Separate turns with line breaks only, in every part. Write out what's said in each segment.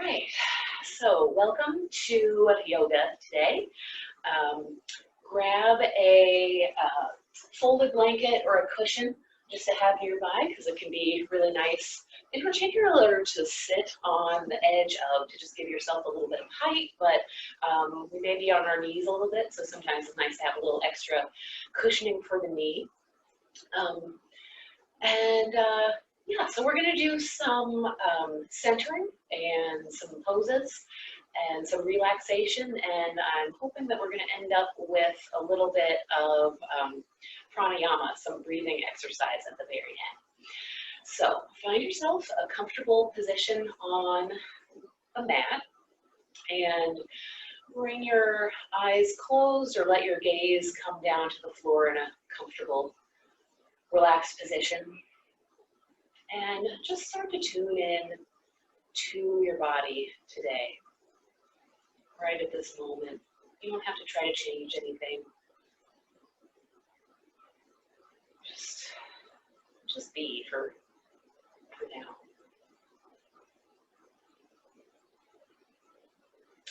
right, so welcome to yoga today. Grab a folded blanket or a cushion just to have nearby because it can be really nice, in particular to sit on the edge of, to just give yourself a little bit of height, but we may be on our knees a little bit, so sometimes it's nice to have a little extra cushioning for the knee. Yeah, so we're going to do some centering and some poses and some relaxation, and I'm hoping that we're going to end up with a little bit of pranayama, some breathing exercise at the very end. So find yourself a comfortable position on a mat and bring your eyes closed or let your gaze come down to the floor in a comfortable, relaxed position. And just start to tune in to your body today, right at this moment. You don't have to try to change anything. Just be for now.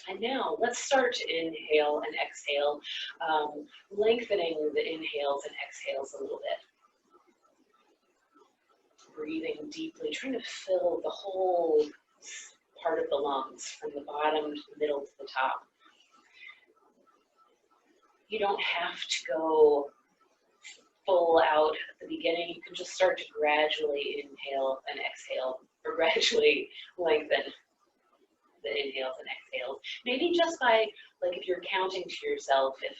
And now let's start to inhale and exhale, lengthening the inhales and exhales a little bit. Breathing deeply, trying to fill the whole part of the lungs from the bottom to the middle to the top. You don't have to go full out at the beginning. You can just start to gradually inhale and exhale, or gradually lengthen the inhales and exhales. Maybe just by, like, if you're counting to yourself, if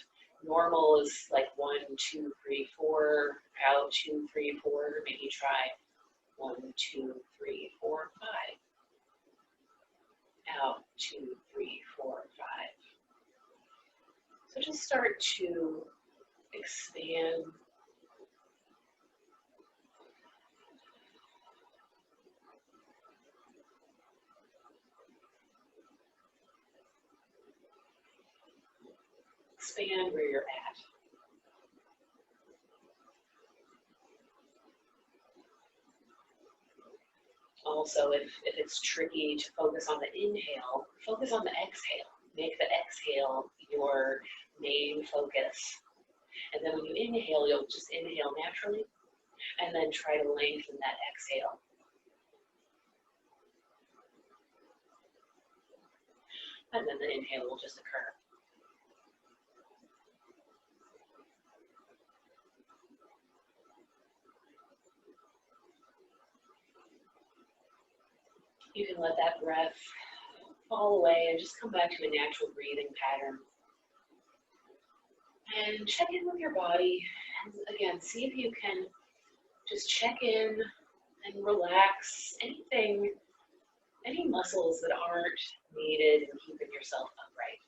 normal is like 1, 2, 3, 4, out 2, 3, 4, maybe try 1, 2, 3, 4, 5. Out 2, 3, 4, 5. So just start to expand. Expand where you're at. Also, if it's tricky to focus on the inhale, focus on the exhale. Make the exhale your main focus. And then when you inhale, you'll just inhale naturally, and then try to lengthen that exhale. And then the inhale will just occur. You can let that breath fall away and just come back to a natural breathing pattern. And check in with your body. And again, see if you can just check in and relax anything, any muscles that aren't needed in keeping yourself upright.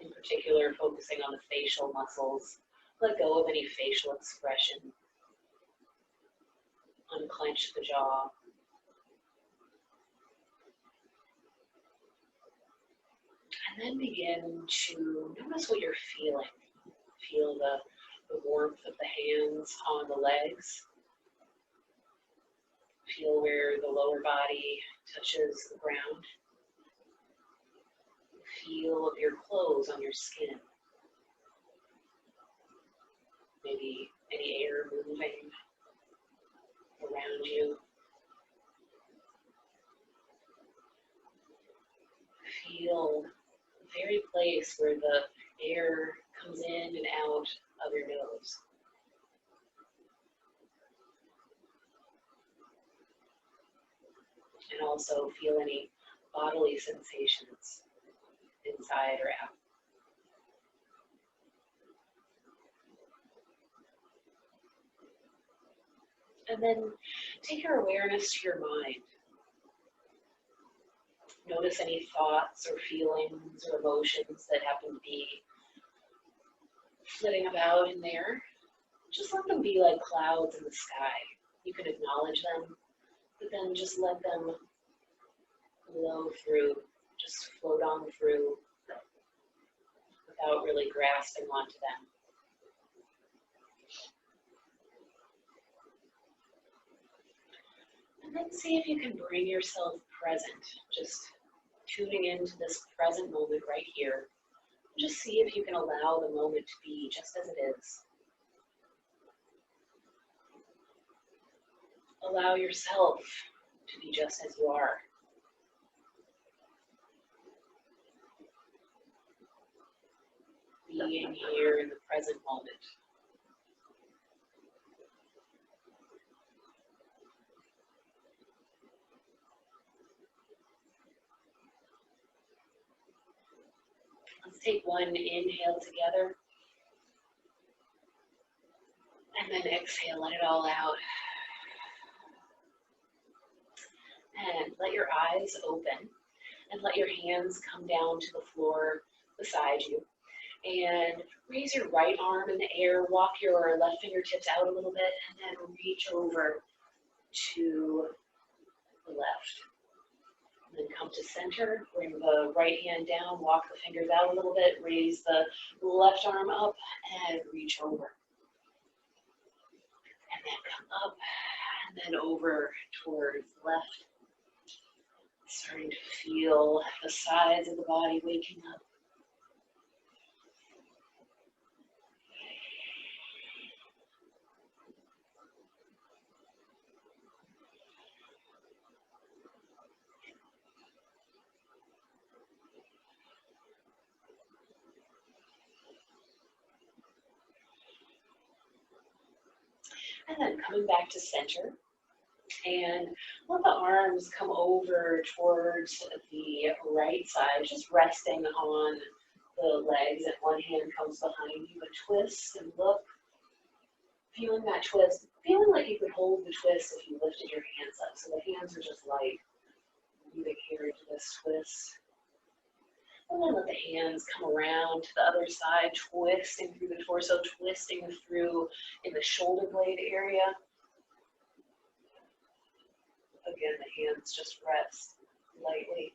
In particular, focusing on the facial muscles. Let go of any facial expression. Unclench the jaw. And then begin to notice what you're feeling. Feel the warmth of the hands on the legs. Feel where the lower body touches the ground. Feel of your clothes on your skin. Maybe any air moving around you. Feel the very place where the air comes in and out of your nose. And also feel any bodily sensations inside or out. And then take your awareness to your mind. Notice any thoughts or feelings or emotions that happen to be flitting about in there. Just let them be like clouds in the sky. You can acknowledge them, but then just let them blow through, just float on through without really grasping onto them. then see if you can bring yourself present, just tuning into this present moment right here. Just see if you can allow the moment to be just as it is. Allow yourself to be just as you are. Being here in the present moment. Let's take one inhale together. And then exhale, let it all out. And let your eyes open and let your hands come down to the floor beside you. And raise your right arm in the air, walk your left fingertips out a little bit, and then reach over to the left. And then come to center, bring the right hand down, walk the fingers out a little bit, raise the left arm up, and reach over. And then come up, and then over towards the left. Starting to feel the sides of the body waking up. And then coming back to center. And let the arms come over towards the right side, just resting on the legs, and one hand comes behind you, and twist and look, feeling that twist, feeling like you could hold the twist if you lifted your hands up, so the hands are just light, breathing here into this twist. And then let the hands come around to the other side, twisting through the torso, twisting through in the shoulder blade area. Again, the hands just rest lightly.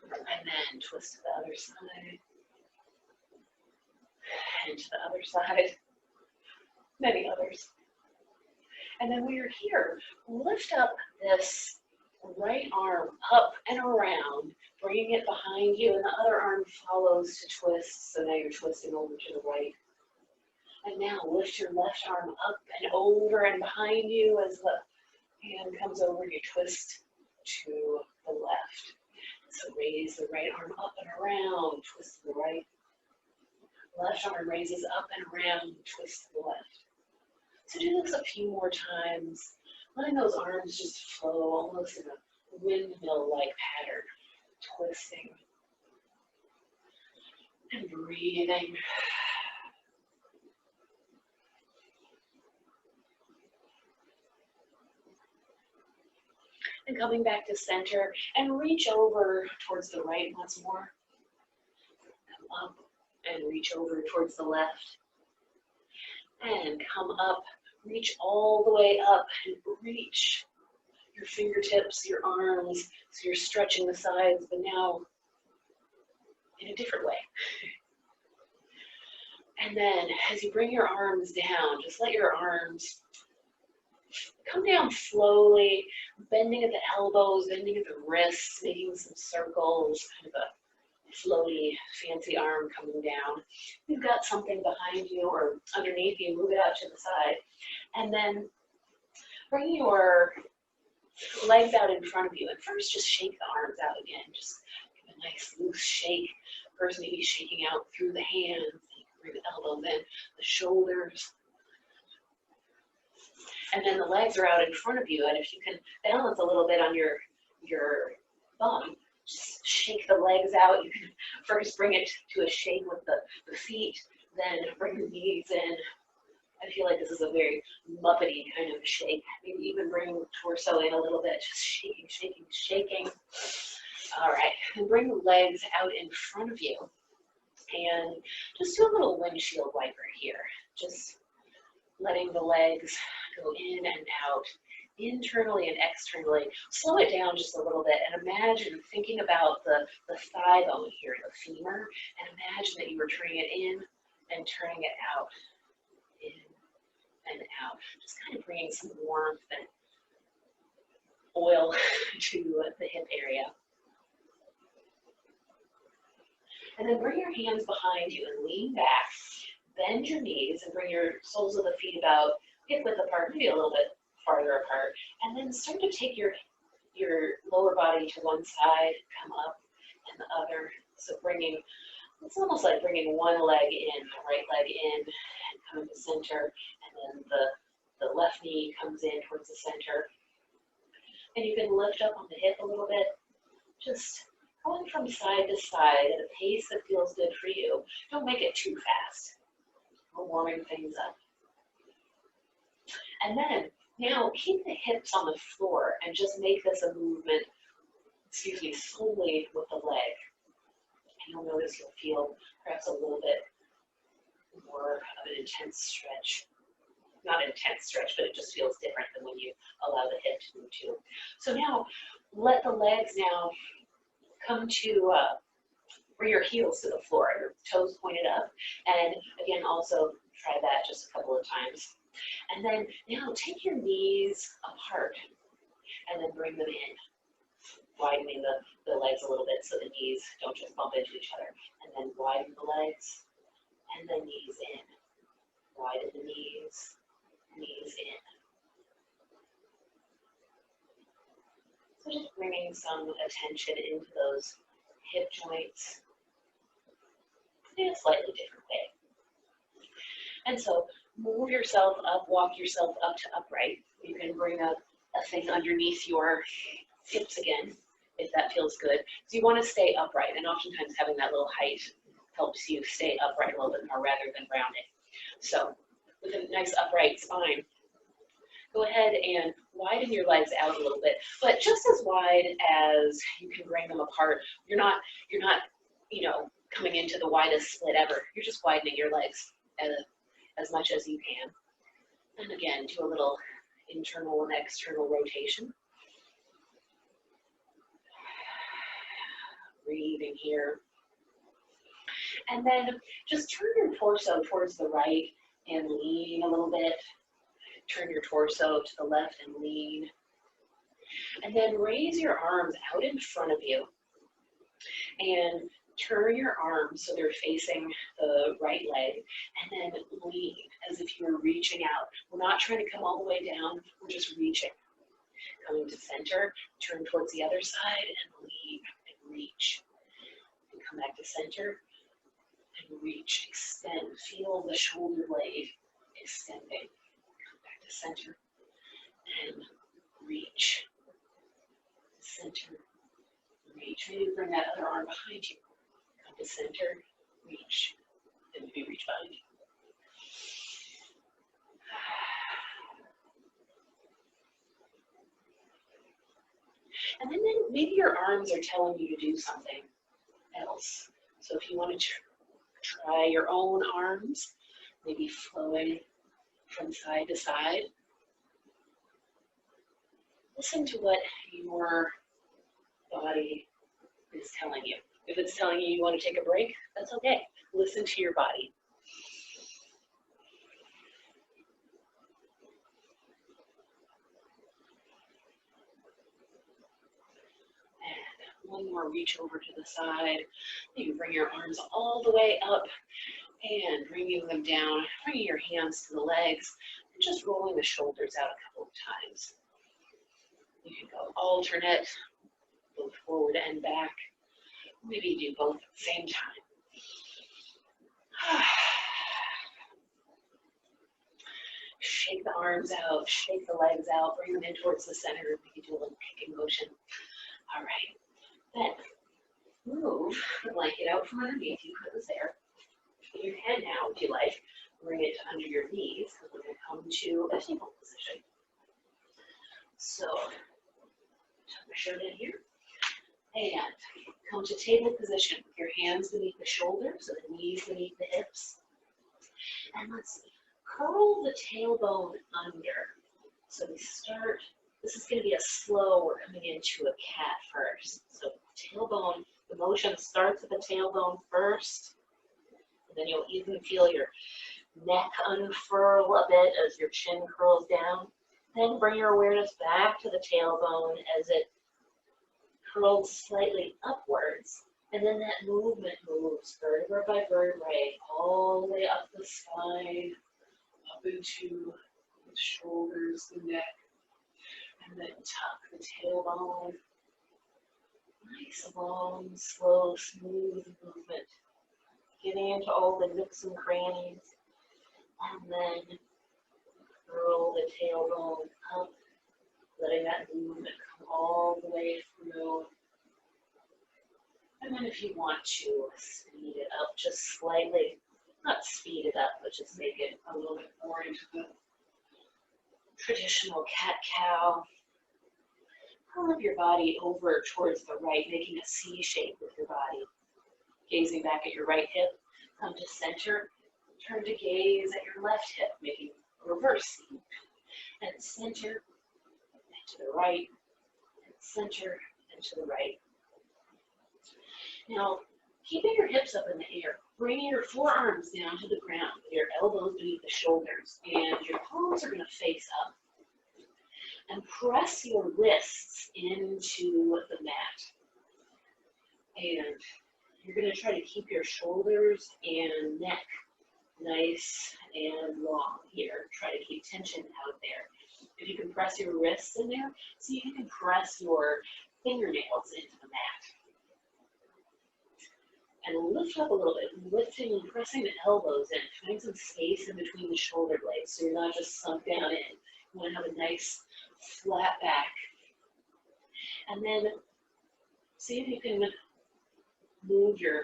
And then twist to the other side. And to the other side. Many others. And then when you're here, lift up this right arm up and around, bringing it behind you, and the other arm follows to twist, so now you're twisting over to the right. And now lift your left arm up and over and behind you as the hand comes over, you twist to the left. So raise the right arm up and around, twist to the right. Left arm raises up and around, twist to the left. So do this a few more times, letting those arms just flow almost in a windmill-like pattern, twisting and breathing. And coming back to center, and reach over towards the right once more. Come up and reach over towards the left. And come up, reach all the way up, and reach your fingertips, your arms, so you're stretching the sides, but now in a different way. And then as you bring your arms down, just let your arms come down slowly, bending at the elbows, bending at the wrists, making some circles, kind of a floaty, fancy arm coming down. If you've got something behind you or underneath you, move it out to the side. And then bring your legs out in front of you. And first, just shake the arms out again. Just give a nice loose shake. First, maybe shaking out through the hands. Bring the elbows in, the shoulders. And then the legs are out in front of you, and if you can balance a little bit on your bum, just shake the legs out. You can first bring it to a shake with the feet, then bring the knees in. I feel like this is a very Muppety kind of shake. Maybe even bring the torso in a little bit, just shaking, shaking, shaking. All right, and bring the legs out in front of you. And just do a little windshield wiper here. Just letting the legs go in and out, internally and externally. Slow it down just a little bit and imagine thinking about the thigh bone here, the femur, and imagine that you were turning it in and turning it out. In and out. Just kind of bringing some warmth and oil to the hip area. And then bring your hands behind you and lean back. Bend your knees and bring your soles of the feet about hip width apart, maybe a little bit farther apart. And then start to take your lower body to one side, come up, and the other. So bringing, it's almost like bringing one leg in, the right leg in, and coming to center. And then the left knee comes in towards the center. And you can lift up on the hip a little bit. Just going from side to side at a pace that feels good for you. Don't make it too fast. We're warming things up. And then, now keep the hips on the floor and just make this a movement, solely with the leg. And you'll notice you'll feel perhaps a little bit more of an intense stretch. Not intense stretch, but it just feels different than when you allow the hip to move too. So now, let the legs now come to, bring your heels to the floor, your toes pointed up. And again, also try that just a couple of times. And then now take your knees apart and then bring them in, widening the legs a little bit so the knees don't just bump into each other. And then widen the legs and then knees in. Widen the knees, knees in. So just bringing some attention into those hip joints in a slightly different way. And so move yourself up, walk yourself up to upright. You can bring a thing underneath your hips again, if that feels good. So you want to stay upright, and oftentimes having that little height helps you stay upright a little bit more rather than rounding. So with a nice upright spine, go ahead and widen your legs out a little bit, but just as wide as you can bring them apart. You're not, coming into the widest split ever. You're just widening your legs as much as you can. And again, do a little internal and external rotation. Breathing here. And then just turn your torso towards the right and lean a little bit. Turn your torso to the left and lean. And then raise your arms out in front of you. And turn your arms so they're facing the right leg. And then lean as if you were reaching out. We're not trying to come all the way down. We're just reaching. Coming to center. Turn towards the other side and lean and reach. And come back to center and reach. Extend. Feel the shoulder blade extending. To center and reach, center, reach. Maybe bring that other arm behind you. Come to center, reach, and maybe reach behind you. And then maybe your arms are telling you to do something else. So if you want to try your own arms, maybe flowing from side to side. Listen to what your body is telling you. If it's telling you you want to take a break, that's okay. Listen to your body. And one more reach over to the side. You bring your arms all the way up and bringing them down, bringing your hands to the legs, and just rolling the shoulders out a couple of times. You can go alternate, both forward and back. Maybe do both at the same time. Shake the arms out, shake the legs out, bring them in towards the center. Maybe do a little kicking motion. All right, then move the blanket out from underneath you, put this there. Your head now, if you like, bring it under your knees, because we're going to come to a table position. So, tuck my shirt in here, and come to table position with your hands beneath the shoulders, so the knees beneath the hips. And let's curl the tailbone under. So we start, this is going to be a slow, we're coming into a cat first. So tailbone, the motion starts at the tailbone first. Then you'll even feel your neck unfurl a bit as your chin curls down. Then bring your awareness back to the tailbone as it curls slightly upwards. And then that movement moves vertebra by vertebra all the way up the spine, up into the shoulders, the neck, and then tuck the tailbone. Nice, long, slow, smooth movement. Getting into all the nooks and crannies. And then curl the tailbone up, letting that movement come all the way through. And then if you want to speed it up just slightly, not speed it up, but just make it a little bit more into the traditional cat-cow. Curve your body over towards the right, making a C shape with your body. Gazing back at your right hip, come to center, turn to gaze at your left hip, making a reverse C. And center, and to the right, and center, and to the right. Now, keeping your hips up in the air, bringing your forearms down to the ground, your elbows beneath the shoulders, and your palms are going to face up. And press your wrists into the mat. And you're going to try to keep your shoulders and neck nice and long here. Try to keep tension out there. If you can press your wrists in there, see if you can press your fingernails into the mat. And lift up a little bit, lifting and pressing the elbows in, finding some space in between the shoulder blades so you're not just sunk down in. You want to have a nice flat back. And then see if you can move your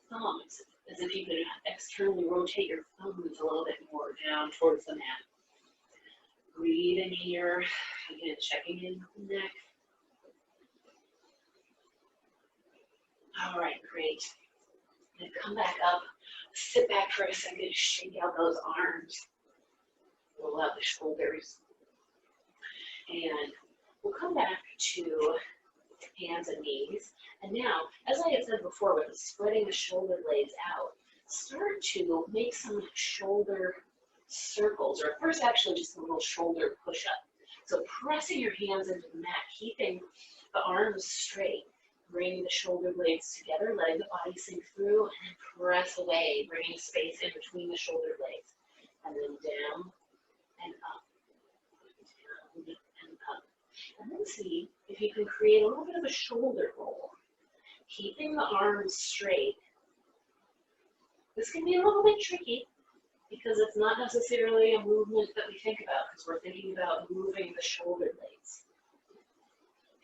thumbs as if you could externally rotate your thumbs a little bit more down towards the mat. Breathe in here, again, checking in with the neck. All right, great. Then come back up, sit back for a second, shake out those arms, roll out the shoulders. And we'll come back to hands and knees. And now, as I had said before, with spreading the shoulder blades out, start to make some shoulder circles, or first actually just a little shoulder push-up. So pressing your hands into the mat, keeping the arms straight, bring the shoulder blades together, letting the body sink through, and then press away, bringing space in between the shoulder blades. And then down and up, down and up. And then see if you can create a little bit of a shoulder roll, keeping the arms straight. This can be a little bit tricky because it's not necessarily a movement that we think about because we're thinking about moving the shoulder blades.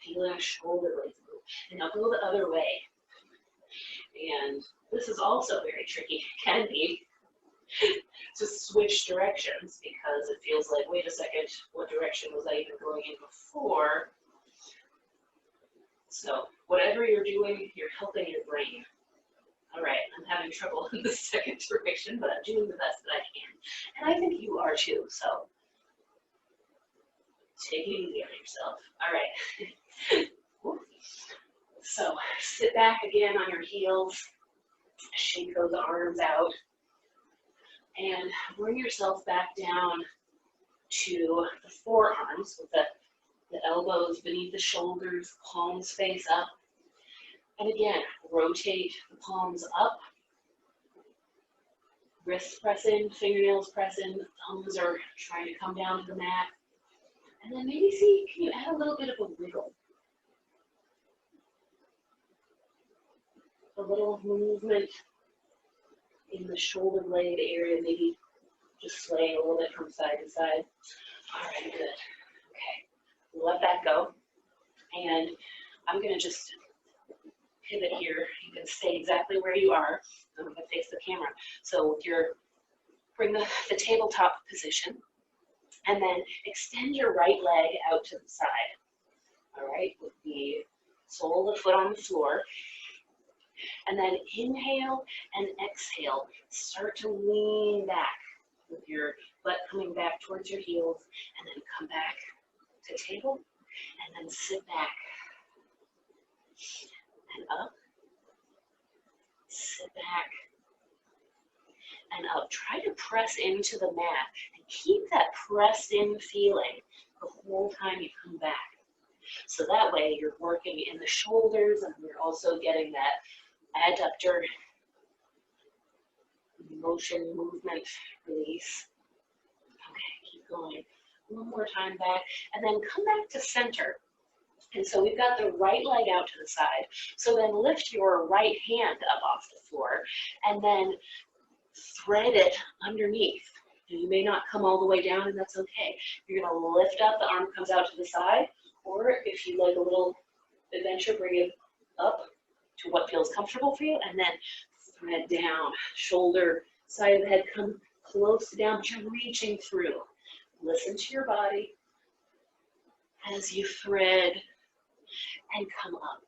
Feeling the shoulder blades move. And now go the other way. And this is also very tricky, can be, to switch directions because it feels like, wait a second, what direction was I even going in before? So whatever you're doing, you're helping your brain. All right, I'm having trouble in the second direction, but I'm doing the best that I can. And I think you are too, so take it easy on yourself. All right. So sit back again on your heels, shake those arms out, and bring yourself back down to the forearms with the elbows beneath the shoulders, palms face up. And again, rotate the palms up, wrists press in, fingernails press in, thumbs are trying to come down to the mat. And then maybe see, can you add a little bit of a wiggle? A little movement in the shoulder blade area, maybe just swaying a little bit from side to side. All right, good. Okay, let that go. And I'm gonna just pivot here. You can stay exactly where you are. I'm gonna face the camera. So with your, bring the tabletop position, and then extend your right leg out to the side. All right, with the sole of the foot on the floor. And then inhale and exhale. Start to lean back with your butt coming back towards your heels, and then come back to table, and then sit back. And up, sit back, and up. Try to press into the mat and keep that pressed in feeling the whole time you come back. So that way you're working in the shoulders and you're also getting that adductor motion, movement, release. Okay, keep going. One more time back, and then come back to center. And so we've got the right leg out to the side. So then lift your right hand up off the floor, and then thread it underneath. And you may not come all the way down, and that's okay. You're gonna lift up, the arm comes out to the side, or if you like a little adventure, bring it up to what feels comfortable for you, and then thread down. Shoulder, side of the head, come close down, but you're reaching through. Listen to your body as you thread and come up.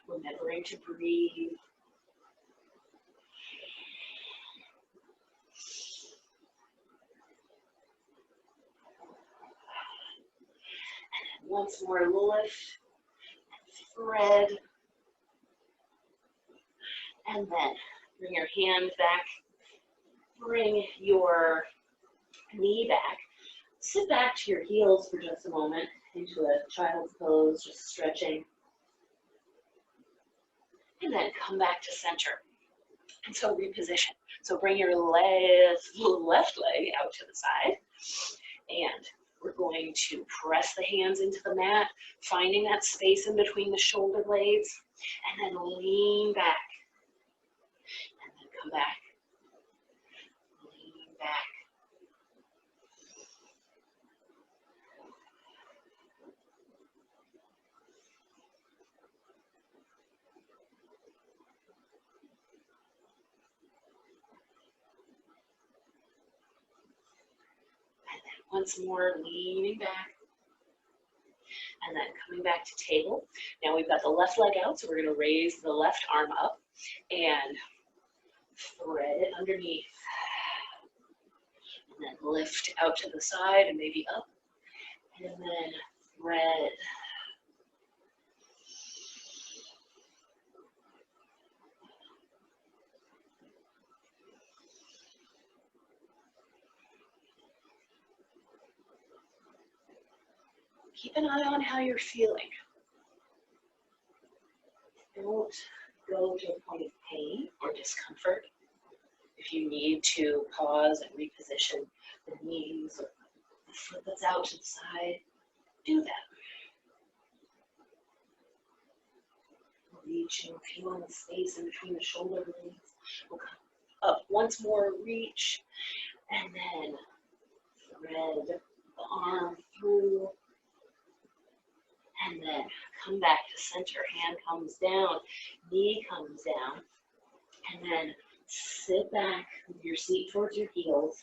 Remembering to breathe. And once more, lift, thread, and then bring your hand back, bring your knee back. Sit back to your heels for just a moment into a child's pose, just stretching. And then come back to center. And so reposition. So bring your left leg out to the side. And we're going to press the hands into the mat, finding that space in between the shoulder blades. And then lean back. And then come back. Lean back. Once more, leaning back, and then coming back to table. Now we've got the left leg out, so we're going to raise the left arm up and thread it underneath. And then lift out to the side and maybe up, and then thread. Keep an eye on how you're feeling. Don't go to a point of pain or discomfort. If you need to pause and reposition the knees or the foot that's out to the side, do that. Reaching, feeling the space in between the shoulder blades. We'll come up once more, reach, and then thread the arm through. And then come back to center. Hand comes down, knee comes down, and then sit back with your seat towards your heels.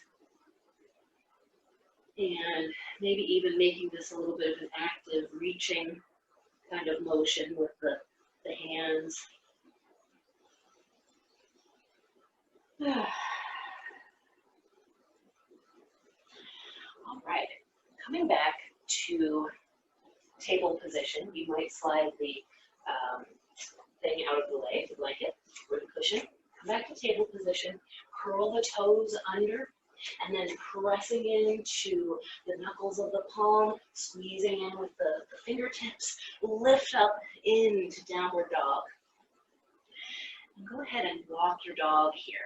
And maybe even making this a little bit of an active reaching kind of motion with the hands. All right, coming back to table position, you might slide the thing out of the way, the blanket, or the cushion. Come back to table position, curl the toes under, and then pressing into the knuckles of the palm, squeezing in with the fingertips, lift up into downward dog. And go ahead and walk your dog here.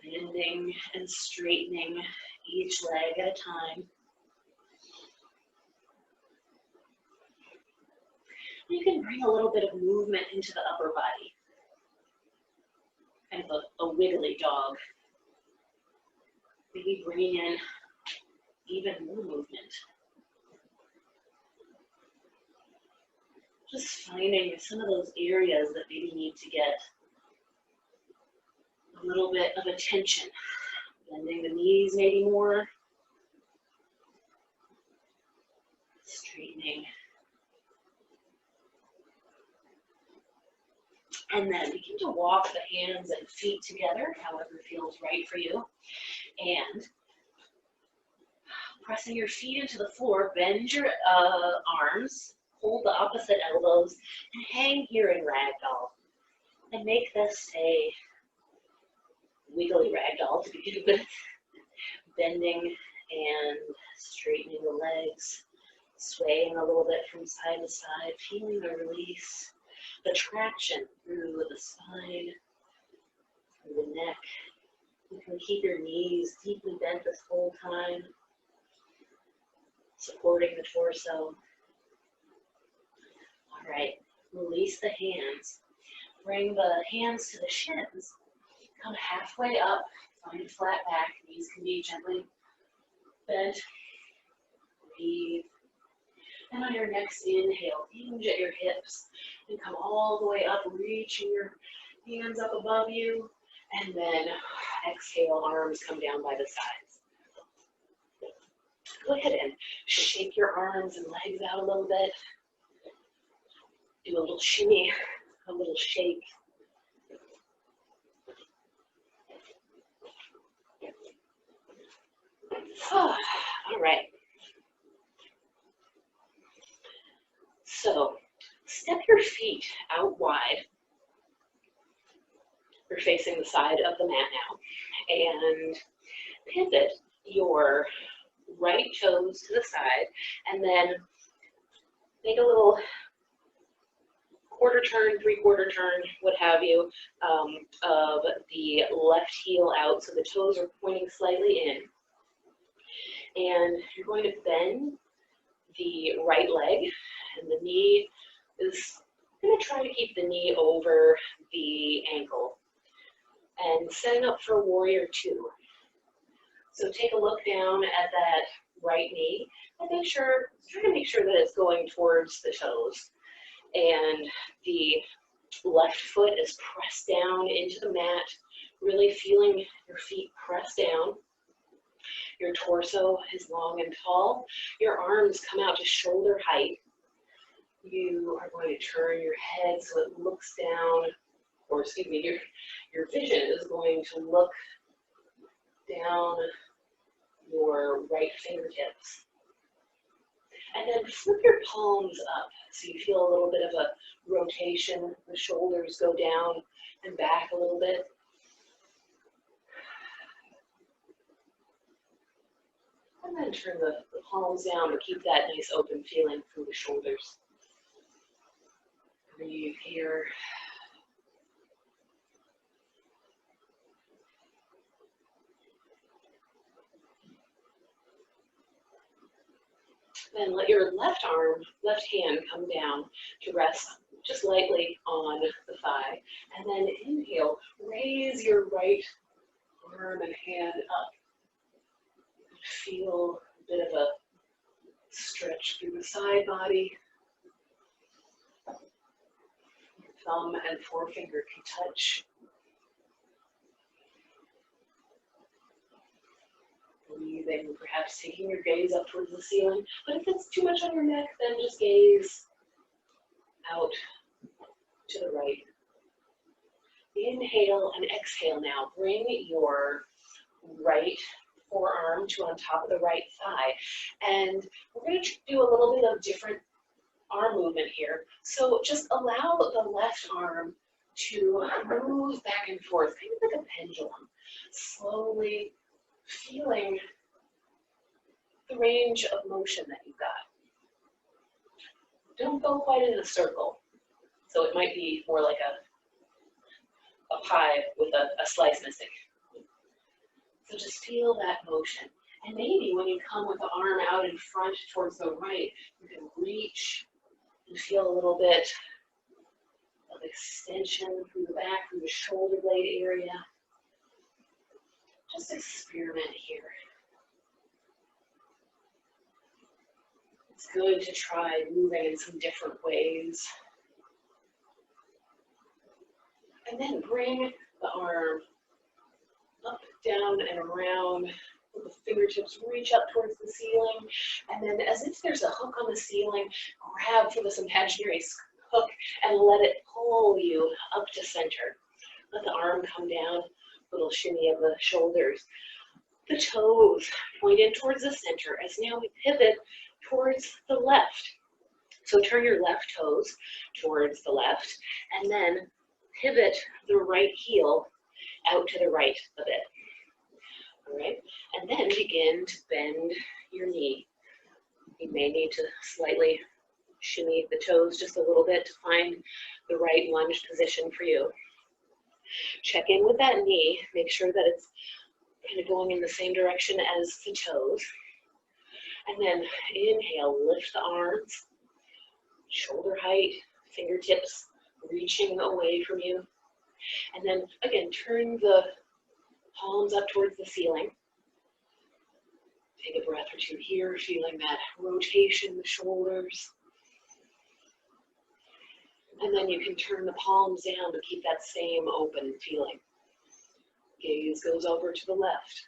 Bending and straightening each leg at a time. You can bring a little bit of movement into the upper body. Kind of a wiggly dog. Maybe bringing in even more movement. Just finding some of those areas that maybe need to get a little bit of attention. Bending the knees maybe more. Straightening. And then begin to walk the hands and feet together, however feels right for you. And pressing your feet into the floor, bend your arms, hold the opposite elbows and hang here in ragdoll. And make this a wiggly ragdoll to begin with, bending and straightening the legs, swaying a little bit from side to side, feeling the release, the traction through the spine, through the neck. You can keep your knees deeply bent this whole time, supporting the torso. All right, release the hands. Bring the hands to the shins. Come halfway up, find a flat back. Knees can be gently bent. Breathe. And on your next inhale, hinge at your hips and come all the way up, reaching your hands up above you. And then exhale, arms come down by the sides. Go ahead and shake your arms and legs out a little bit. Do a little shimmy, a little shake. All right. So step your feet out wide. You're facing the side of the mat now. And pivot your right toes to the side and then make a little quarter turn, three-quarter turn, what have you, of the left heel out so the toes are pointing slightly in. And you're going to bend the right leg, and the knee is going to try to keep the knee over the ankle. And setting up for warrior two. So take a look down at that right knee and try to make sure that it's going towards the toes. And the left foot is pressed down into the mat, really feeling your feet press down. Your torso is long and tall. Your arms come out to shoulder height. You are going to turn your head so it looks down, or excuse me, your vision is going to look down your right fingertips. And then flip your palms up so you feel a little bit of a rotation. The shoulders go down and back a little bit. And then turn the palms down, but keep that nice open feeling through the shoulders. Breathe here. Then let your left hand come down to rest just lightly on the thigh. And then inhale, raise your right arm and hand up. Feel a bit of a stretch through the side body. Thumb and forefinger can touch. Breathing, perhaps taking your gaze up towards the ceiling. But if it's too much on your neck, then just gaze out to the right. Inhale and exhale now. Bring your right forearm to on top of the right thigh. And we're going to do a little bit of different arm movement here. So just allow the left arm to move back and forth, kind of like a pendulum. Slowly feeling the range of motion that you've got. Don't go quite in a circle. So it might be more like a pie with a slice missing. So just feel that motion. And maybe when you come with the arm out in front towards the right, you can reach and feel a little bit of extension through the back, through the shoulder blade area. Just experiment here. It's good to try moving in some different ways. And then bring the arm up, down, and around. The fingertips reach up towards the ceiling. And then as if there's a hook on the ceiling, grab for this imaginary hook and let it pull you up to center. Let the arm come down, little shimmy of the shoulders. The toes point in towards the center as now we pivot towards the left. So turn your left toes towards the left, and then pivot the right heel out to the right a bit. All right, and then begin to bend your knee. You may need to slightly shimmy the toes just a little bit to find the right lunge position for you. Check in with that knee, make sure that it's kind of going in the same direction as the toes. And then inhale, lift the arms, shoulder height, fingertips reaching away from you. And then again, turn the palms up towards the ceiling. Take a breath or two here, feeling that rotation in the shoulders. And then you can turn the palms down to keep that same open feeling. Gaze goes over to the left.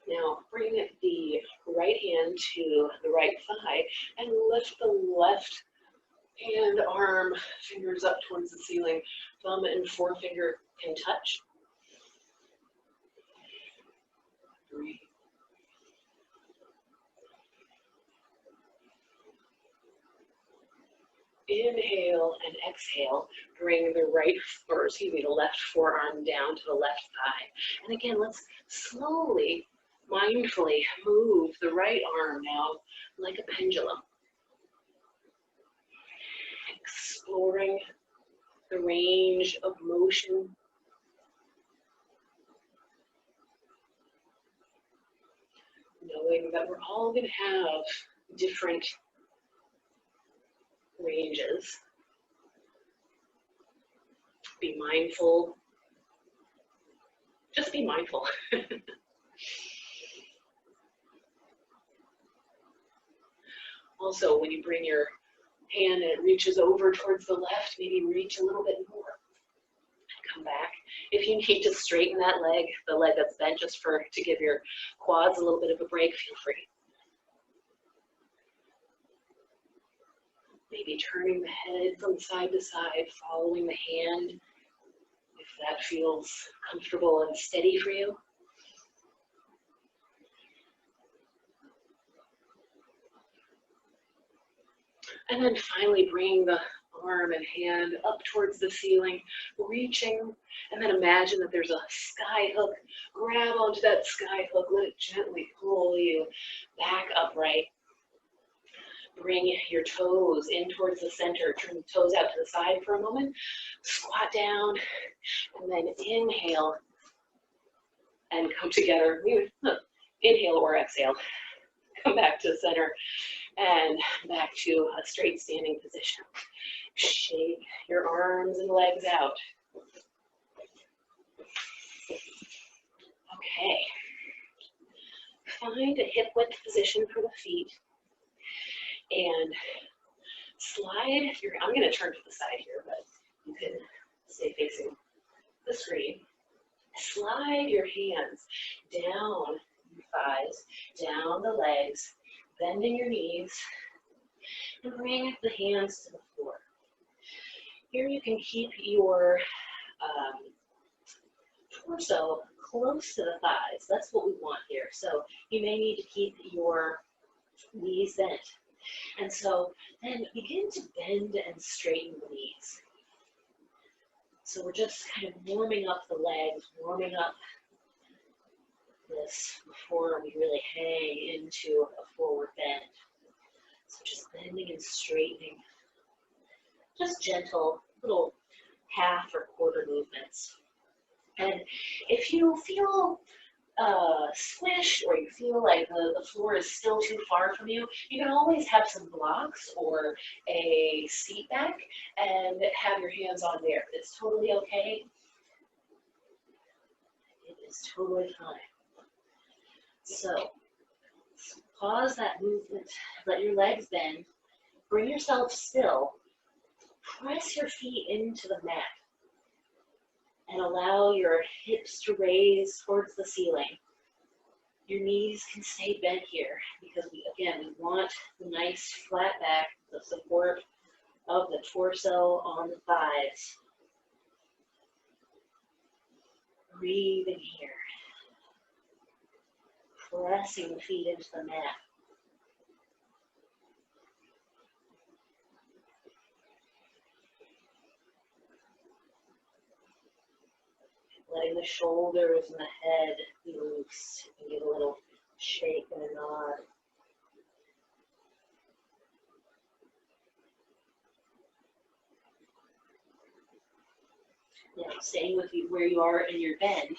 Now bring the right hand to the right thigh and lift the left hand, arm, fingers up towards the ceiling. Thumb and forefinger can touch. Breathe. Inhale and exhale. Bring the the left forearm down to the left thigh. And again, let's slowly, mindfully move the right arm now like a pendulum. Exploring the range of motion. Knowing that we're all going to have different ranges. Be mindful. Just be mindful. Also, when you bring your hand and it reaches over towards the left, maybe reach a little bit more. Come back. If you need to straighten that leg, the leg that's bent, just to give your quads a little bit of a break, feel free. Maybe turning the head from side to side, following the hand, if that feels comfortable and steady for you. And then finally bring the arm and hand up towards the ceiling, reaching, and then imagine that there's a sky hook. Grab onto that sky hook, let it gently pull you back upright. Bring your toes in towards the center. Turn the toes out to the side for a moment. Squat down, and then inhale and come together. Inhale or exhale. Come back to the center and back to a straight standing position. Shake your arms and legs out. Okay. Find a hip width position for the feet. And slide your, I'm going to turn to the side here, but you can stay facing the screen. Slide your hands down your thighs, down the legs, bending your knees, and bring the hands to the floor. Here you can keep your torso close to the thighs. That's what we want here. So you may need to keep your knees bent. And so then begin to bend and straighten the knees. So we're just kind of warming up the legs, warming up this before we really hang into a forward bend. So just bending and straightening. Just gentle little half or quarter movements. And if you feel squished or you feel like the floor is still too far from you, you can always have some blocks or a seat back and have your hands on there. It's totally okay. It is totally fine. So pause that movement, let your legs bend, bring yourself still, press your feet into the mat, and allow your hips to raise towards the ceiling. Your knees can stay bent here because we want the nice flat back, the support of the torso on the thighs. Breathing here. Pressing the feet into the mat. Letting the shoulders and the head be loose and give a little shake and a nod. Now, staying with you where you are in your bend,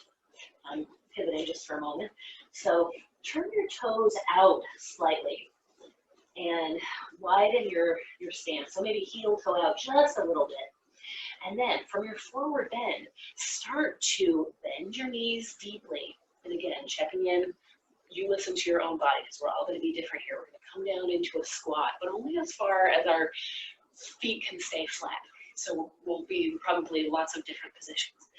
I'm pivoting just for a moment. So turn your toes out slightly and widen your stance. So maybe heel toe out just a little bit. And then from your forward bend, start to bend your knees deeply. And again, checking in, you listen to your own body because we're all going to be different here. We're going to come down into a squat, but only as far as our feet can stay flat. So we'll be probably lots of different positions.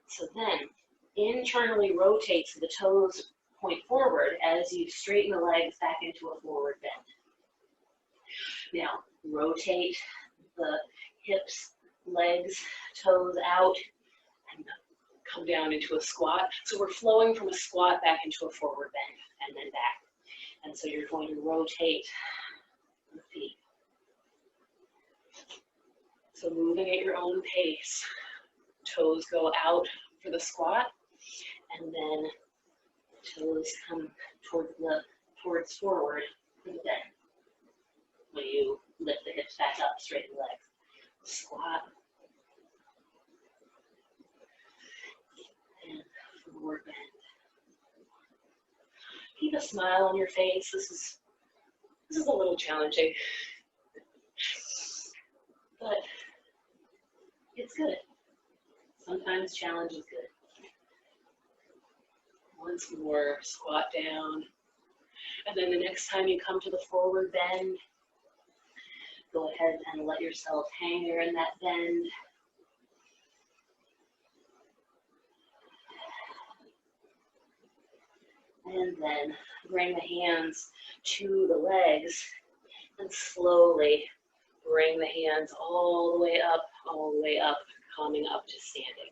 So then internally rotate so the toes point forward as you straighten the legs back into a forward bend. Now rotate the hips, legs, toes out, and come down into a squat. So we're flowing from a squat back into a forward bend and then back. And so you're going to rotate the feet. So moving at your own pace. Toes go out for the squat, and then toes come towards forward for the bend. When you lift the hips back up, straighten the legs. Squat. And forward bend. Keep a smile on your face. This is a little challenging, but it's good. Sometimes challenge is good. Once more, squat down. And then the next time you come to the forward bend, go ahead and let yourself hang there in that bend. And then bring the hands to the legs and slowly bring the hands all the way up, coming up to standing.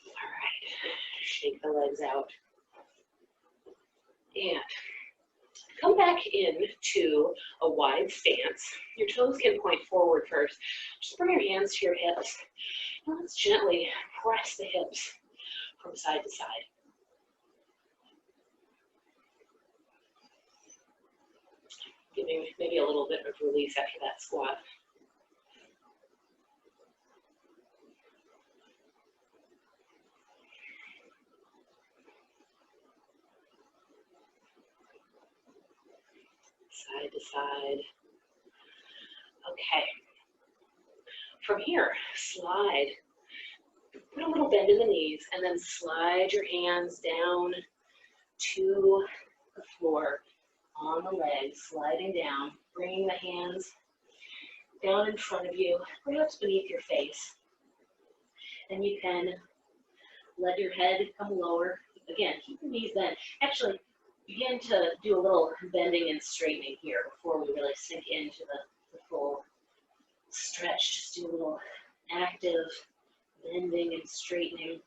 All right, shake the legs out. And come back into a wide stance. Your toes can point forward first. Just bring your hands to your hips. And let's gently press the hips from side to side. Giving maybe a little bit of release after that squat. Side to side. Okay. From here, slide. Put a little bend in the knees and then slide your hands down to the floor on the legs, sliding down, bringing the hands down in front of you, perhaps beneath your face. And you can let your head come lower. Again, keep your knees bent. Actually, begin to do a little bending and straightening here before we really sink into the full stretch. Just do a little active bending and straightening.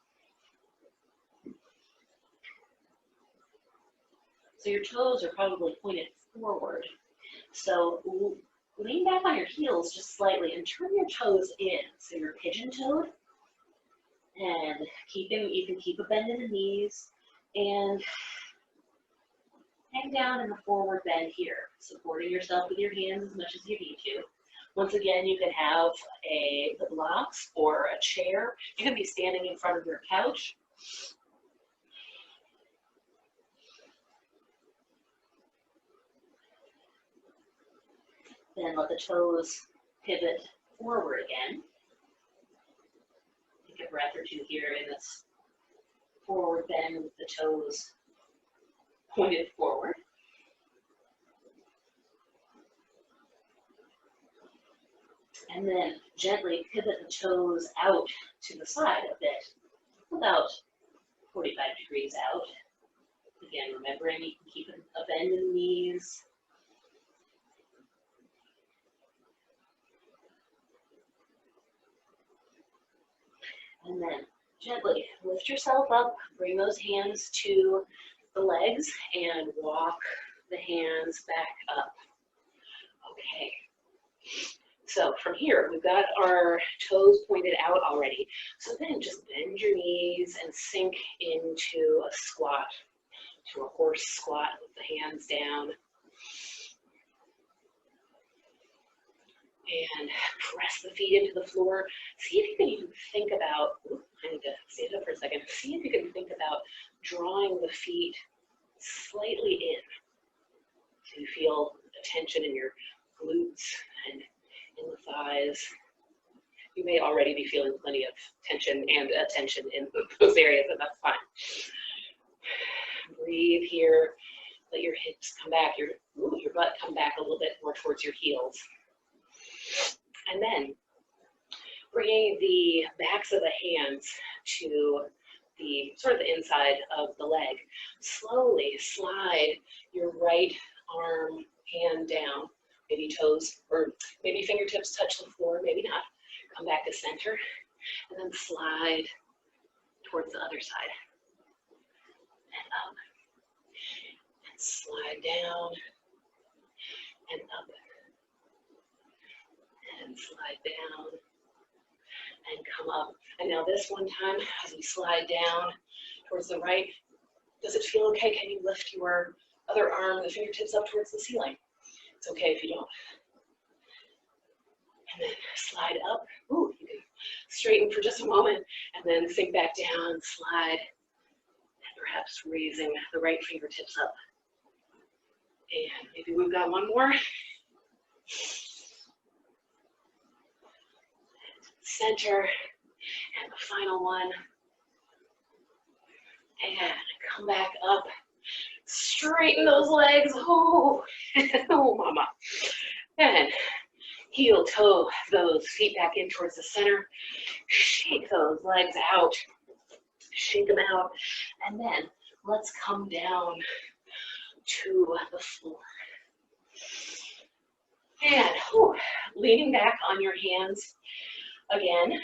So your toes are probably pointed forward. So lean back on your heels just slightly and turn your toes in. So you're pigeon-toed. And you can keep a bend in the knees and hang down in the forward bend here, supporting yourself with your hands as much as you need to. Once again, you can have a blocks or a chair. You can be standing in front of your couch. Then let the toes pivot forward again. Take a breath or two here in this forward bend with the toes pointed forward. And then gently pivot the toes out to the side a bit, about 45 degrees out. Again, remembering you can keep a bend in the knees. And then Gently lift yourself up, bring those hands to the legs and walk the hands back up. Okay. So from here, we've got our toes pointed out already. So then just bend your knees and sink into a squat, to a horse squat with the hands down. And press the feet into the floor. See if you can even think about, I need to stand up for a second. See if you can think about drawing the feet slightly in. So you feel the tension in your glutes and in the thighs. You may already be feeling plenty of tension and attention in those areas, and that's fine. Breathe here. Let your hips come back, your butt come back a little bit more towards your heels. And then bringing the backs of the hands to the sort of the inside of the leg. Slowly slide your right arm, hand down. Maybe toes or maybe fingertips touch the floor, maybe not. Come back to center and then slide towards the other side. And up. And slide down and up. And slide down and come up. And now this one time, as we slide down towards the right, does it feel okay? Can you lift your other arm, the fingertips up towards the ceiling? It's okay if you don't. And then slide up. Ooh, you can straighten for just a moment and then sink back down, slide, and perhaps raising the right fingertips up. And maybe we've got one more. Center, and the final one. And come back up. Straighten those legs. Oh, oh mama. And heel toe those feet back in towards the center. Shake those legs out. Shake them out. And then let's come down to the floor. And leaning back on your hands again,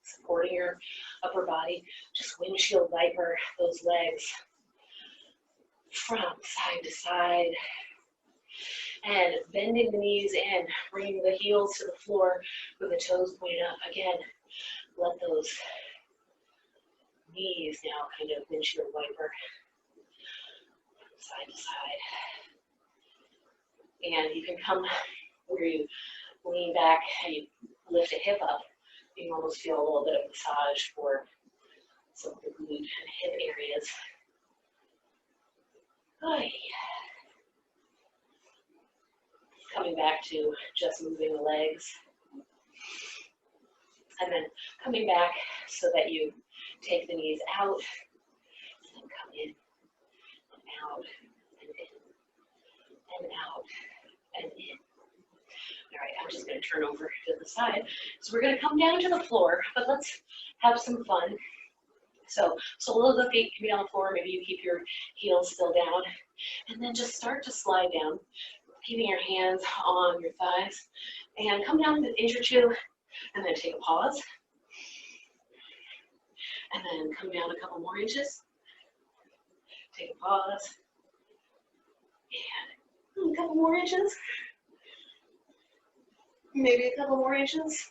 supporting your upper body. Just windshield wiper those legs from side to side. And bending the knees in, bringing the heels to the floor with the toes pointed up. Again, let those knees now kind of windshield wiper side to side. And you can come where you lean back and you lift a hip up. You can almost feel a little bit of massage for some of the glute and hip areas. Coming back to just moving the legs. And then coming back so that you take the knees out and then come in and out and in and out and in. All right, I'm just going to turn over to the side. So we're going to come down to the floor, but let's have some fun. So soles of the feet can be on the floor. Maybe you keep your heels still down. And then just start to slide down, keeping your hands on your thighs. And come down an inch or two, and then take a pause. And then come down a couple more inches. Take a pause. And a couple more inches. Maybe a couple more inches.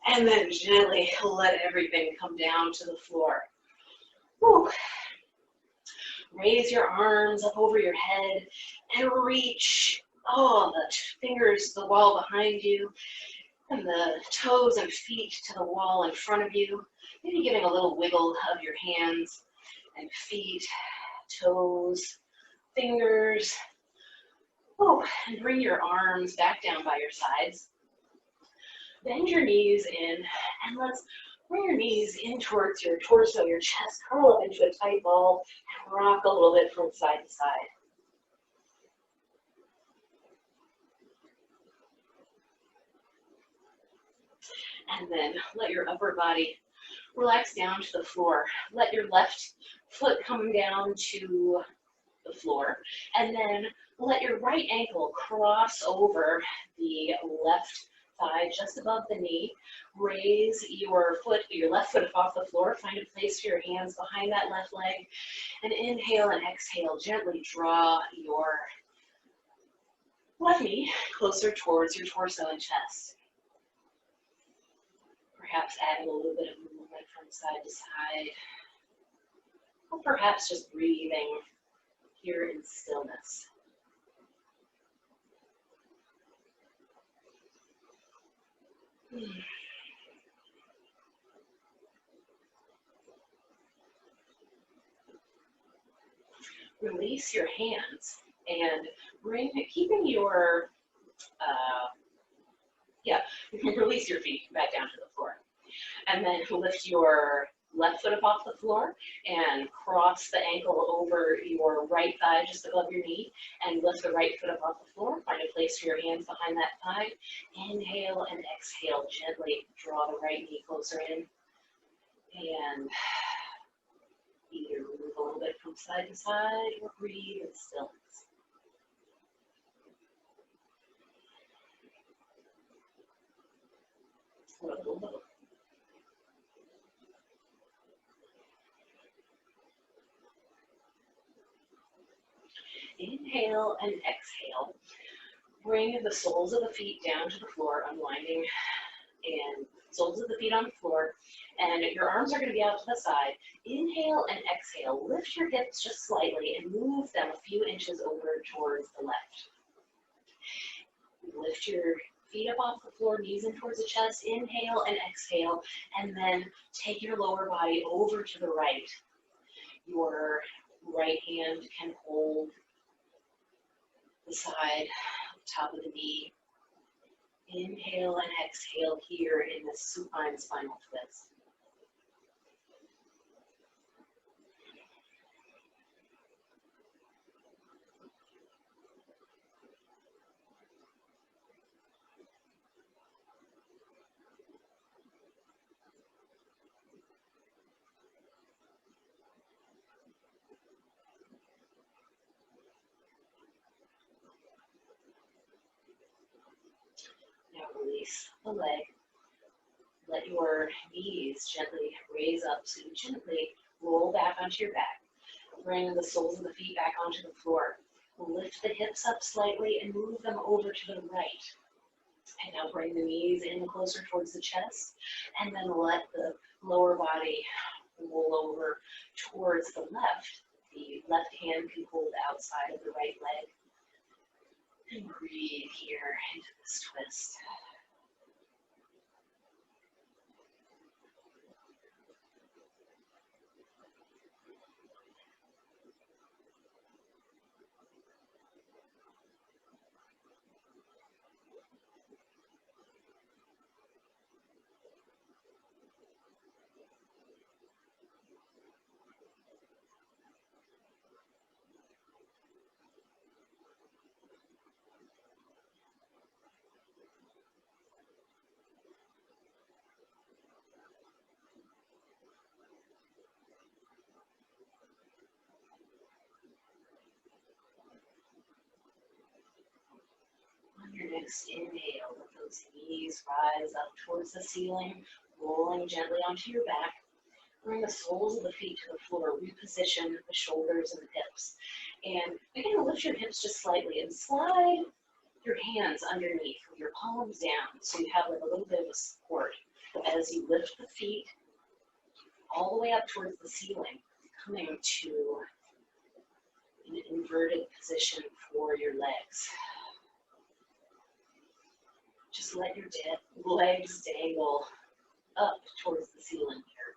And then gently let everything come down to the floor. Whew. Raise your arms up over your head and reach all the fingers to the wall behind you and the toes and feet to the wall in front of you. Maybe giving a little wiggle of your hands and feet, toes, fingers. Oh, and bring your arms back down by your sides. Bend your knees in, and let's bring your knees in towards your torso, your chest. Curl up into a tight ball and rock a little bit from side to side. And then let your upper body relax down to the floor. Let your left foot come down to the floor, and then let your right ankle cross over the left thigh just above the knee. Raise your left foot off the floor. Find a place for your hands behind that left leg. And inhale and exhale. Gently draw your left knee closer towards your torso and chest. Perhaps adding a little bit of movement from side to side. Or perhaps just breathing here in stillness. Release your hands and keeping your, release your feet back down to the floor. And then lift your left foot up off the floor and cross the ankle over your right thigh just above your knee and lift the right foot up off the floor. Find a place for your hands behind that thigh. Inhale and exhale, gently draw the right knee closer in and either move a little bit from side to side or breathe in stillness. Inhale and exhale. Bring the soles of the feet down to the floor, unwinding, and soles of the feet on the floor, and your arms are going to be out to the side. Inhale and exhale. Lift your hips just slightly and move them a few inches over towards the left. Lift your feet up off the floor, knees in towards the chest. Inhale and exhale, and then take your lower body over to the right. Your right hand can hold the side, top of the knee. Inhale and exhale here in the supine spinal twist. Now release the leg. Let your knees gently raise up, so you gently roll back onto your back. Bring the soles of the feet back onto the floor. Lift the hips up slightly and move them over to the right. And now bring the knees in closer towards the chest, and then let the lower body roll over towards the left. The left hand can hold outside of the right leg. And breathe here into this twist. Your next inhale, let those knees rise up towards the ceiling, rolling gently onto your back. Bring the soles of the feet to the floor, reposition the shoulders and the hips. And again, lift your hips just slightly and slide your hands underneath with your palms down so you have like a little bit of a support as you lift the feet all the way up towards the ceiling, coming to an inverted position for your legs. Just let your legs dangle up towards the ceiling here.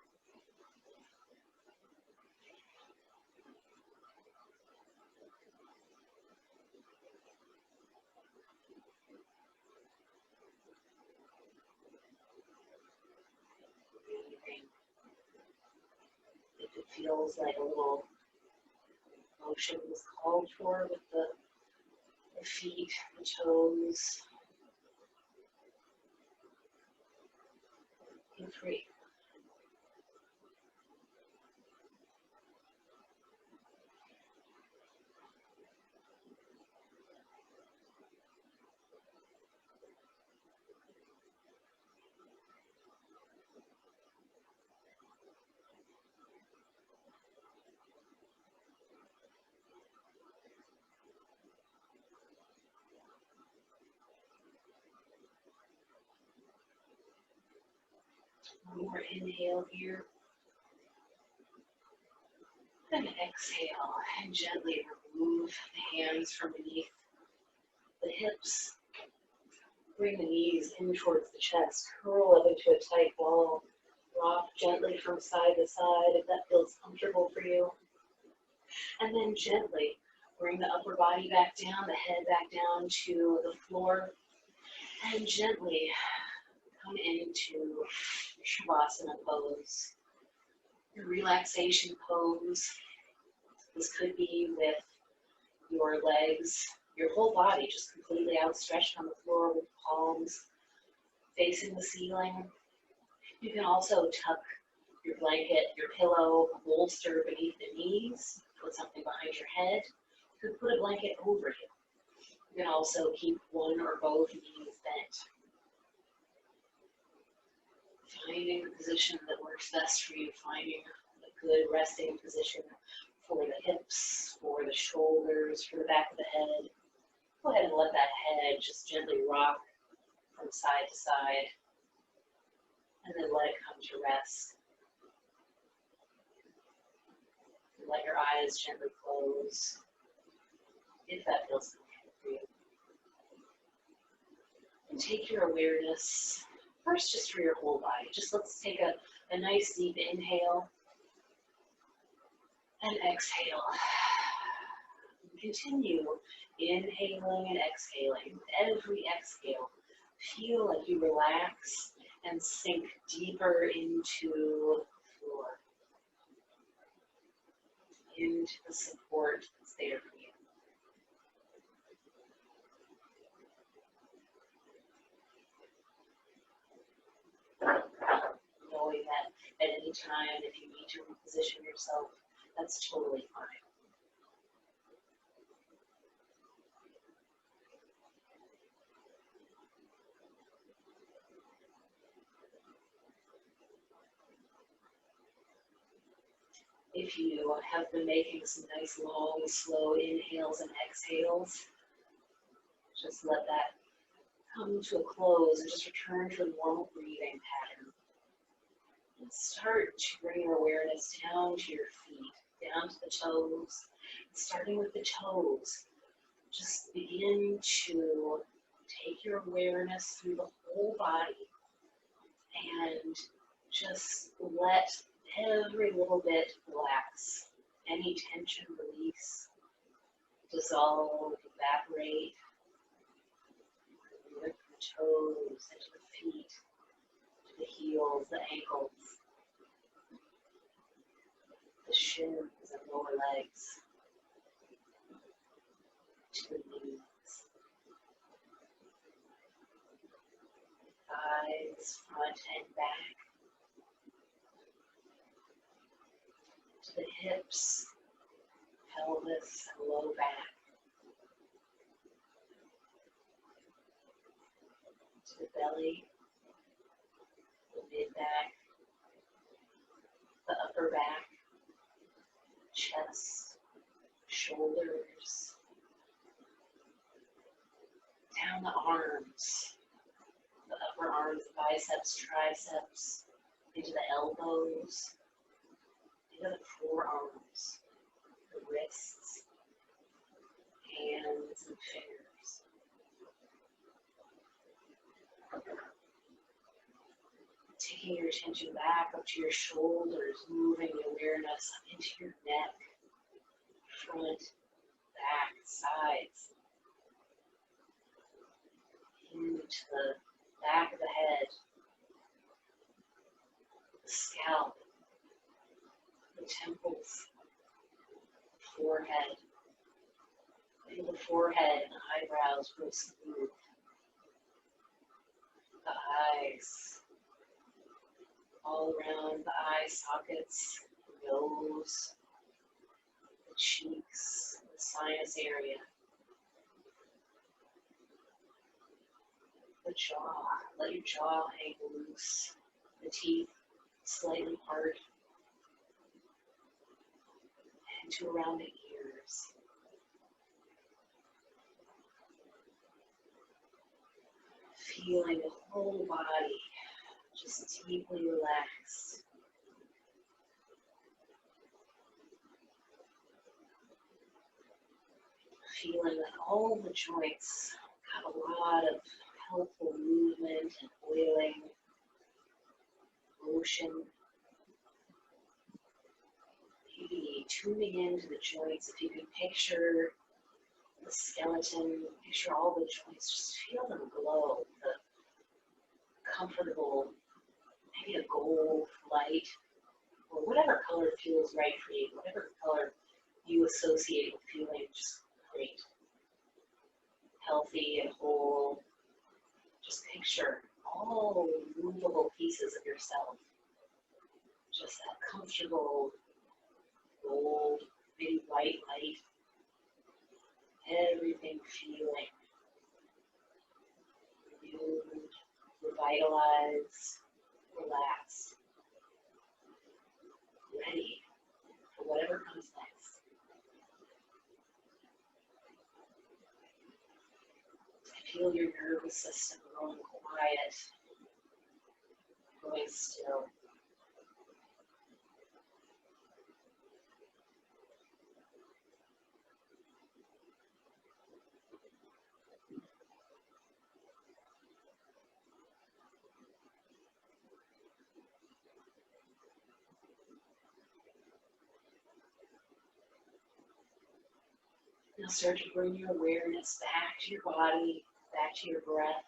If it feels like a little motion was called for with the feet, the toes, feel free. One more inhale here. Then exhale and gently remove the hands from beneath the hips. Bring the knees in towards the chest. Curl up into a tight ball. Rock gently from side to side if that feels comfortable for you. And then gently bring the upper body back down, the head back down to the floor. And gently come into Shavasana pose. Your relaxation pose. This could be with your legs, your whole body just completely outstretched on the floor with palms facing the ceiling. You can also tuck your blanket, your pillow, a bolster beneath the knees, put something behind your head. You could put a blanket over you. You can also keep one or both knees bent. Finding the position that works best for you, finding a good resting position for the hips, for the shoulders, for the back of the head. Go ahead and let that head just gently rock from side to side, and then let it come to rest. Let your eyes gently close, if that feels comfortable for you. And take your awareness, first just for your whole body. Just let's take a nice deep inhale and exhale. Continue inhaling and exhaling. Every exhale, feel like you relax and sink deeper into the floor, into the support that's there for you. Knowing that at any time, if you need to reposition yourself, that's totally fine. If you have been making some nice long, slow inhales and exhales, just let that come to a close and just return to a normal breathing pattern. And start to bring your awareness down to your feet, down to the toes. Starting with the toes, just begin to take your awareness through the whole body and just let every little bit relax. Any tension release, dissolve, evaporate. Lift the toes into the feet, to the heels, the ankles, the shins and lower legs, to the knees, thighs, front and back, to the hips, pelvis, and low back, to the belly, the mid-back, the upper back, chest, shoulders, down the arms, the upper arms, biceps, triceps, into the elbows, into the forearms, the wrists, hands and fingers. Taking your attention back up to your shoulders, moving the awareness up into your neck, front, back, sides, into the back of the head, the scalp, the temples, forehead. Feel the forehead and the eyebrows grow smooth. The eyes, all around the eye sockets, the nose, the cheeks, the sinus area, the jaw. Let your jaw hang loose, the teeth slightly apart, and to around the ears. Feeling the whole body Just deeply relaxed. Feeling that all the joints got a lot of helpful movement and oiling, motion. Maybe tuning into the joints. If you can picture the skeleton, picture all the joints, just feel them glow. The comfortable, maybe a gold light, or whatever color feels right for you, whatever color you associate with feeling just great, healthy and whole. Just picture all movable pieces of yourself. Just that comfortable gold, maybe white light. Everything feeling renewed, revitalized, relaxed, ready for whatever comes next. Feel your nervous system growing quiet, growing still. Now start to bring your awareness back to your body, back to your breath.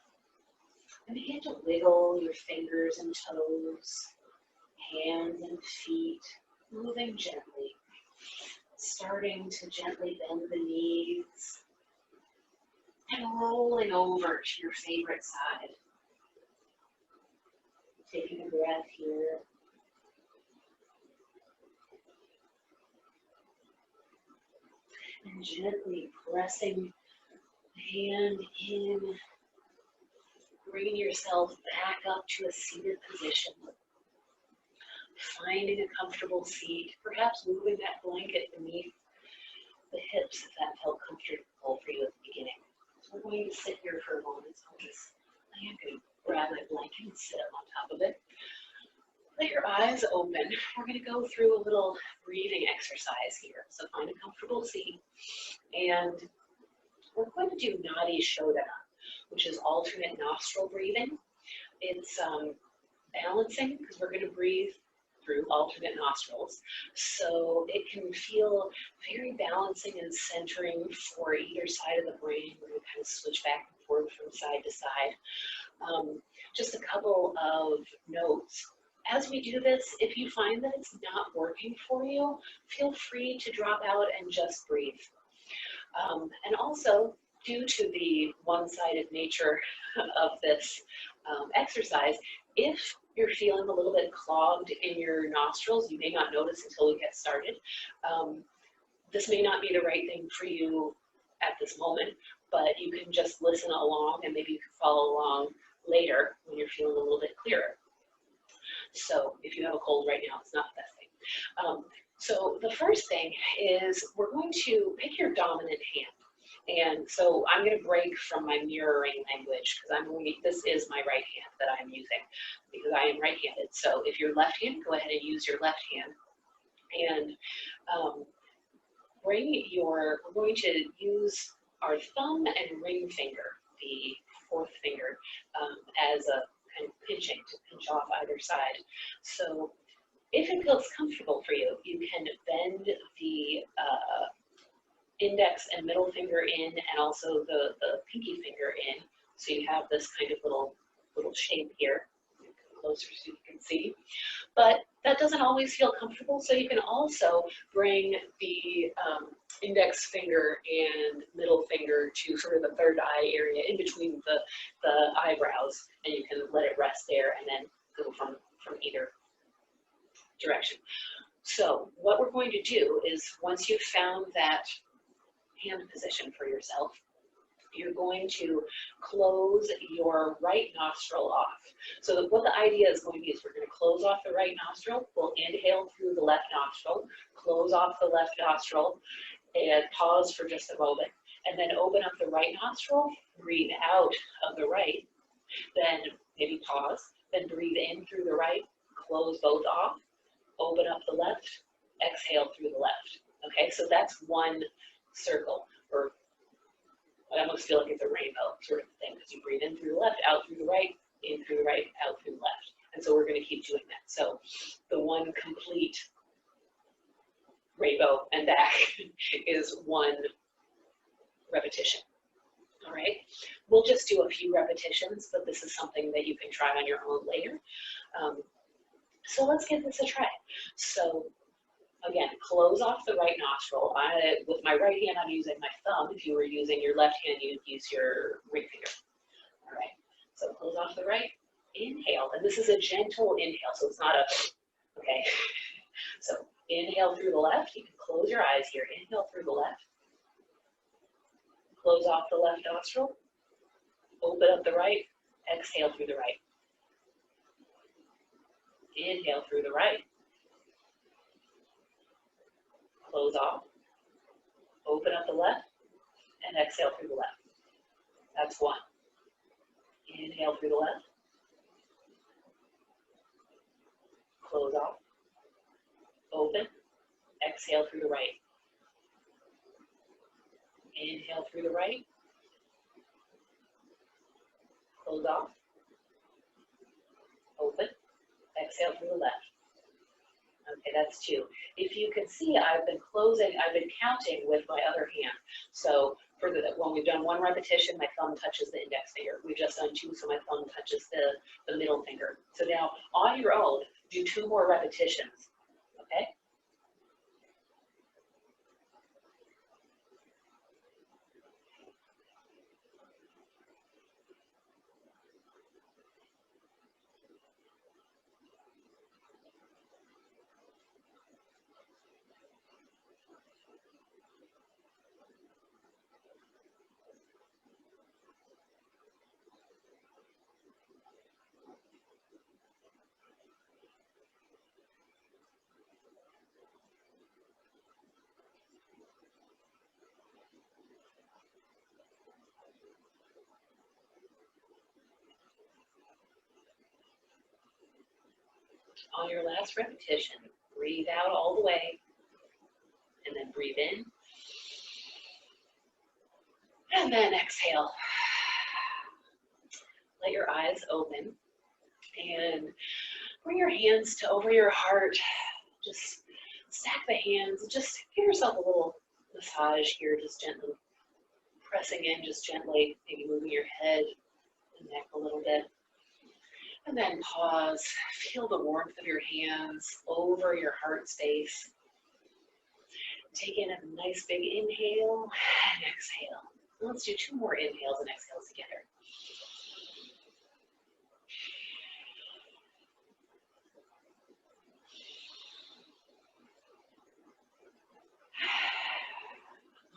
And begin to wiggle your fingers and toes, hands and feet, moving gently. Starting to gently bend the knees and rolling over to your favorite side. Taking a breath here. And gently pressing the hand in, bringing yourself back up to a seated position. Finding a comfortable seat, perhaps moving that blanket beneath the hips if that felt comfortable for you at the beginning. So we're going to sit here for a moment. So I am going to grab my blanket and sit up on top of it. Let your eyes open. We're going to go through a little breathing exercise here. So find a comfortable seat. And we're going to do Nadi Shodhana, which is alternate nostril breathing. It's balancing because we're going to breathe through alternate nostrils. So it can feel very balancing and centering for either side of the brain. We're going to kind of switch back and forth from side to side. Just a couple of notes. As we do this, if you find that it's not working for you, feel free to drop out and just breathe. And also, due to the one-sided nature of this exercise, if you're feeling a little bit clogged in your nostrils, you may not notice until we get started. This may not be the right thing for you at this moment, but you can just listen along and maybe you can follow along later when you're feeling a little bit clearer. So if you have a cold right now, it's not the best thing. So the first thing is we're going to pick your dominant hand. And so I'm going to break from my mirroring language because this is my right hand that I'm using because I am right-handed. So if you're left-handed, go ahead and use your left hand. And we're going to use our thumb and ring finger, the fourth finger, as a kind of pinching to pinch off either side. So if it feels comfortable for you, you can bend the index and middle finger in and also the pinky finger in. So you have this kind of little shape here. Closer so you can see. But that doesn't always feel comfortable, so you can also bring the index finger and middle finger to sort of the third eye area in between the eyebrows, and you can let it rest there and then go from either direction. So what we're going to do is once you've found that hand position for yourself, you're going to close your right nostril off. So what the idea is going to be is we're going to close off the right nostril. We'll inhale through the left nostril, close off the left nostril, and pause for just a moment. And then open up the right nostril, breathe out of the right. Then maybe pause, Then breathe in through the right, close both off, open up the left, exhale through the left. Okay, so that's one circle, or I almost feel like it's a rainbow sort of thing, because you breathe in through the left, out through the right, in through the right, out through the left. And so we're going to keep doing that. So the one complete rainbow and back is one repetition. All right, we'll just do a few repetitions, but this is something that you can try on your own later. So let's give this a try. So again, close off the right nostril. With my right hand, I'm using my thumb. If you were using your left hand, you'd use your ring finger. All right, so close off the right, inhale, and this is a gentle inhale, so it's not a, okay. So inhale through the left, you can close your eyes here. Inhale through the left, close off the left nostril, open up the right, exhale through the right. Inhale through the right, close off, open up the left, and exhale through the left. That's one. Inhale through the left, close off, open, exhale through the right. Inhale through the right, close off, open, exhale through the left. Okay, that's two. If you can see, I've been counting with my other hand. So when we've done one repetition, my thumb touches the index finger. We've just done two, so my thumb touches the middle finger. So now, on your own, do two more repetitions, okay? On your last repetition, breathe out all the way, and then breathe in, and then exhale. Let your eyes open, and bring your hands to over your heart. Just stack the hands, just give yourself a little massage here, just gently pressing in, just gently, maybe moving your head and neck a little bit. And then pause, feel the warmth of your hands over your heart space. Take in a nice big inhale and exhale. Let's do two more inhales and exhales together.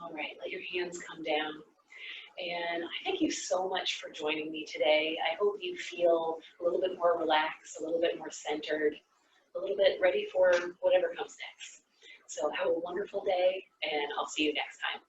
All right, let your hands come down. And I thank you so much for joining me today. I hope you feel a little bit more relaxed, a little bit more centered, a little bit ready for whatever comes next. So have a wonderful day, and I'll see you next time.